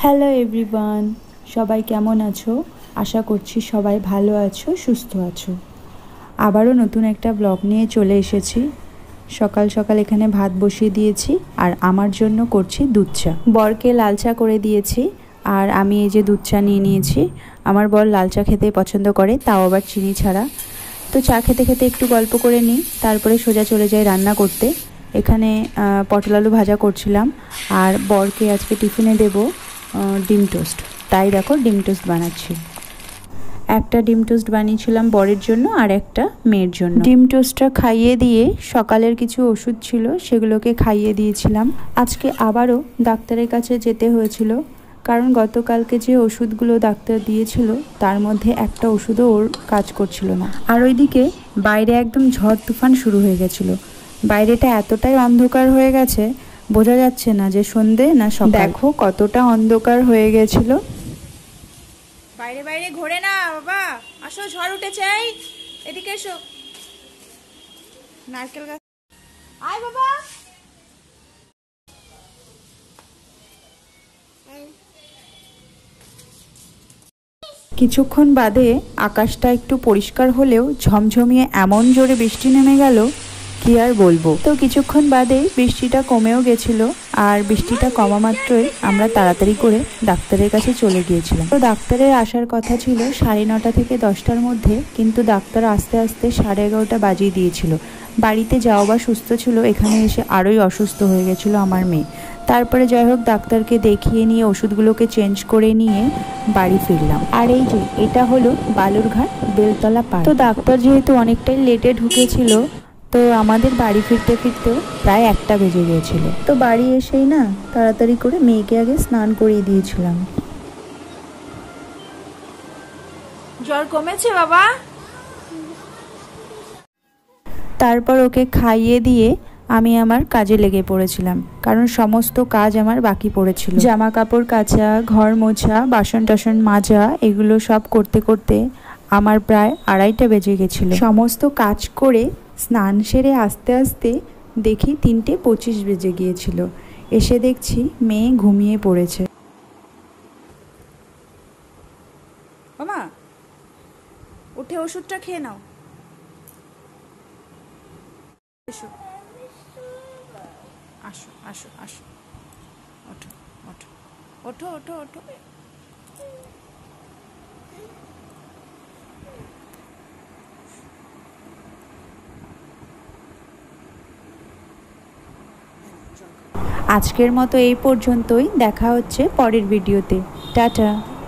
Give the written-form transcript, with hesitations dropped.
Hello everyone, সবাই কেমন আছো? আশা করছি সবাই ভালো আছো, সুস্থ আছো। আবারও নতুন একটা ব্লগ নিয়ে চলে এসেছি। সকাল সকাল এখানে ভাত বসিয়ে দিয়েছি আর আমার জন্য করছি দুধ চা। বরকে লাল চা করে দিয়েছি আর আমি এই যে দুধ চা নিয়ে নিয়েছি। আমার বর লাল চা খেতে পছন্দ করে, তাও আবার চিনি ছাড়া। তো চা খেতে খেতে একটু গল্প করে নিই, তারপরে সোজা চলে যাই রান্না করতে। এখানে পটল আলু ভাজা করছিলাম আর বরকে আজকে টিফিনে দেবো ডিম টোস্ট। তাই দেখো ডিম টোস্ট বানাচ্ছি। একটা ডিম টোস্ট বানিয়েছিলাম বরের জন্য আর একটা মেয়ের জন্য। ডিম টোস্টটা খাইয়ে দিয়ে সকালের কিছু ওষুধ ছিল সেগুলোকে খাইয়ে দিয়েছিলাম। আজকে আবারও ডাক্তারের কাছে যেতে হয়েছিল, কারণ গতকালকে যে ওষুধগুলো ডাক্তার দিয়েছিল তার মধ্যে একটা ওষুধও ওর কাজ করছিল না। আর ওইদিকে বাইরে একদম ঝড় তুফান শুরু হয়ে গেছিলো। বাইরেটা এতটাই অন্ধকার হয়ে গেছে, বোঝা যাচ্ছে না যে সন্ধে না সকাল। দেখো কতটা অন্ধকার হয়ে গেছিল। বাইরে বাইরে ঘোরে না বাবা, আসো ঝড় উঠেছে, এদিকে এসো। নারকেল গাছ, আয় বাবা। কিছুক্ষণ বাদে আকাশটা একটু পরিষ্কার হলেও ঝমঝমিয়ে এমন জোরে বৃষ্টি নেমে গেল, কি আর বলবো। তো কিছুক্ষণ বাদে বৃষ্টিটা কমেও গেছিল আর বৃষ্টিটা কমা মাত্রই আমরা তাড়াতাড়ি করে ডাক্তারের কাছে চলে গিয়েছিলাম। তো ডাক্তারের আসার কথা ছিল 9:30 থেকে 10টার মধ্যে, কিন্তু ডাক্তার আস্তে আস্তে 11:30 বাজিয়ে দিয়েছিল। বাড়িতে যাওয়া বা সুস্থ ছিল, এখানে এসে আরোই অসুস্থ হয়ে গেছিলো আমার মেয়ে। তারপরে যাই হোক ডাক্তারকে দেখিয়ে নিয়ে ওষুধগুলোকে চেঞ্জ করে নিয়ে বাড়ি ফিরলাম। আর এই যে এটা হলো বালুরঘাট বেলতলা পার্ক। তো ডাক্তার যেহেতু অনেকটাই লেটে ঢুকেছিল, তো আমাদের বাড়ি ফিরতে ফিরতেও প্রায় 1টা বেজে গিয়েছিল। তো বাড়ি এসেই না তাড়াতাড়ি করে মেয়েকে আগে স্নান করিয়ে দিয়েছিলাম। জ্বর কমেছে বাবা? তারপর ওকে খাইয়ে দিয়ে আমি আমার কাজে লেগে পড়েছিলাম, কারণ সমস্ত কাজ আমার বাকি পড়েছিল। জামা কাপড় কাচা, ঘর মোছা, বাসন টাসন মাজা, এগুলো সব করতে করতে আমার প্রায় 2:30 বেজে গেছিল। সমস্ত কাজ করে স্নান সেরে আস্তে আস্তে দেখি 3:25 বেজে গিয়েছিল। এসে দেখছি মেয়ে ঘুমিয়ে পড়েছে। মামা উঠে ওষুধটা খেয়ে নাও। এসো, আসো আসো আসো, ওঠো ওঠো ওঠো ওঠো ওঠো। আজকের মতো এই পর্যন্তই, দেখা হচ্ছে পরের ভিডিওতে। টাটা।